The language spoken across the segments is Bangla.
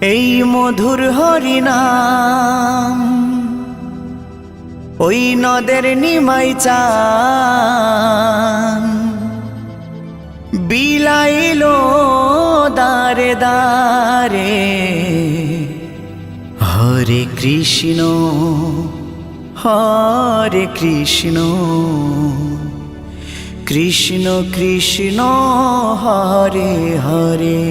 এই মধুর হরিনাম ওই নদের নিমাই চান বিলাইলো দারে দারে। হরে কৃষ্ণ হরে কৃষ্ণ কৃষ্ণ কৃষ্ণ হরে হরে।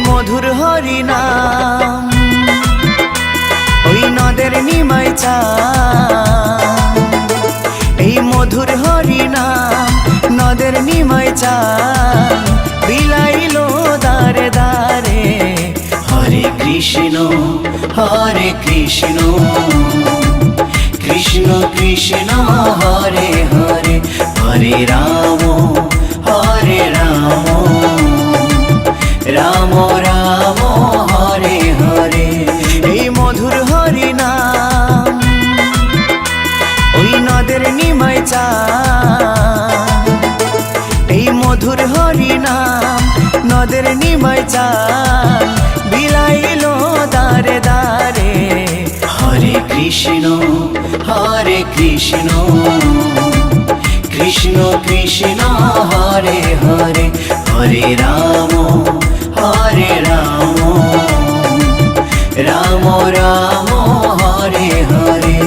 মধুর হরিনাম ওই নদের নিমাই চান, এই মধুর হরিনাম নদের নিমাই চান বিলাইলো দারে দারে। হরে কৃষ্ণ কৃষ্ণ কৃষ্ণ হরে হরে। হরে রাম রাম রাম হরে হরে। এই মধুর হরিনাম ওই নদের নিমাই চান, এই মধুর হরিনাম নদের নিমাই চান বিলাইলো দারে দারে। হরে কৃষ্ণ কৃষ্ণ কৃষ্ণ হরে হরে। হরে রাম রাম রাম হরে হরে।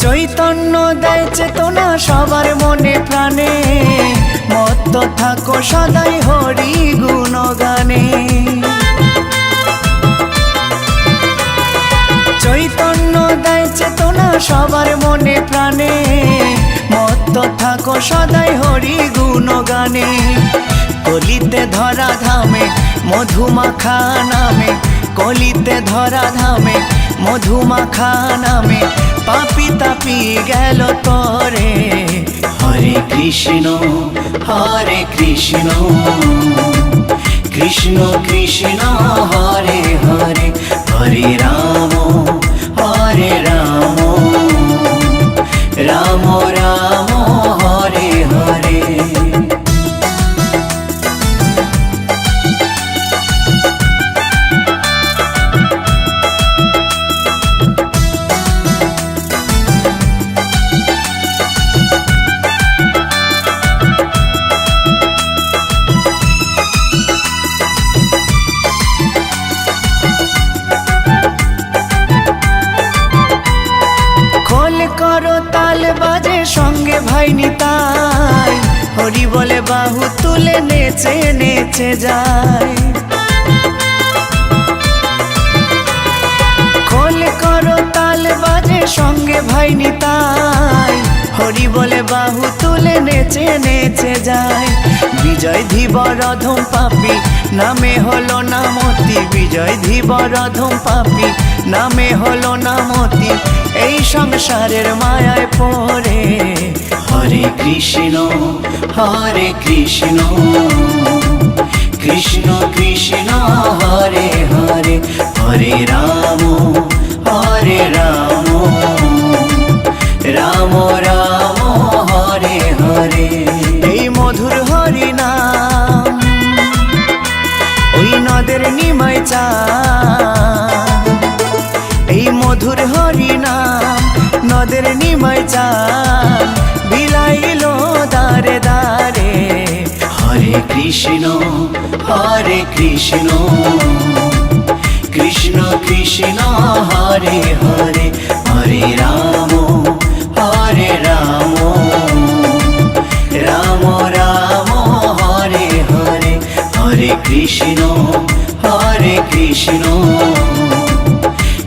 চৈতন্য দেয় চেতনা সবার মনে প্রাণে, মত্ত থাকো সদাই হরি গুণগানে। চৈতন্য দেয় চেতনা সবার মনে প্রাণে, মত্ত থাকো সদাই হরি গুণগানে। কলিতে ধরা ধামে মধুমাখা নামে, কলিতে ধরা ধামে মধুমাখা নামে পাপি তাপি গেল তরে। হরে কৃষ্ণ কৃষ্ণ কৃষ্ণ হরে হরে। হরে রাম রাম রাম হরে হরে। করো তাল বাজে সঙ্গে ভাই নিতাই, হরি বলে বাহু তুলে নেচে নেচে যায়। খোল করো তাল বাজে সঙ্গে ভাই নিতাই, হরি বলে বাহু তুলে নেচে নেচে যায়। বিজয় ধীবরধম পাপি নামে হলো নামতি, বিজয় ধীবরধম পাপি নামে হলো নামতি এই সংসারের মায়ায় পড়ে। হরে কৃষ্ণ কৃষ্ণ কৃষ্ণ হরে হরে। হরে রাম রাম রাম হরে হরে। এই মধুর হরিনাম ওই নদের নিমাই চান, এই মধুর হরিনাম নদের নিমাই চান বিলাইলো দারে দারে। হরে কৃষ্ণ কৃষ্ণ কৃষ্ণ হরে হরে, হরে রাম রাম রাম হরে হরে, হরে কৃষ্ণ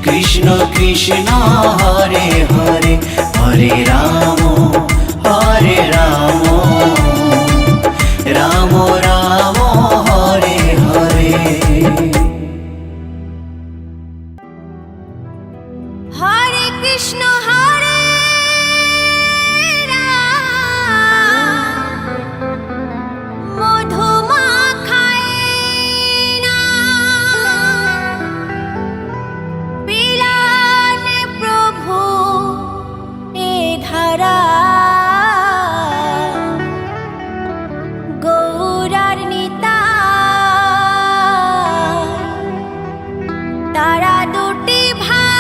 কৃষ্ণ কৃষ্ণ হরে হরে, হরে রাম রাম রাম হরে হরে। হরে কৃষ্ণ হরে রাম, মধু মাখায় না বিলান প্রভু এ ধারা, গৌরার নিতাই তারা দুটি ভাই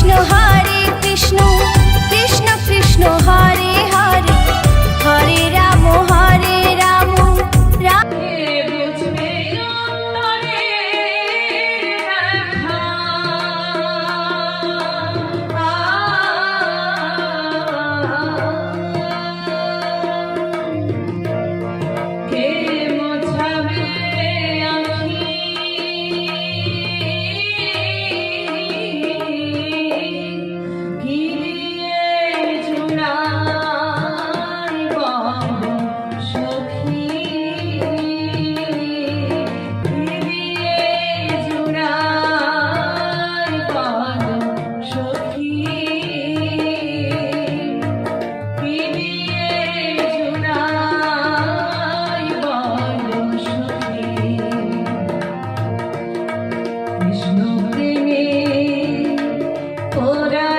কৃষ্ণ হরে কৃষ্ণ কৃষ্ণ কৃষ্ণ হরে হরে হরে রাম রাম কৃষ্ণ প্রেমে ওরা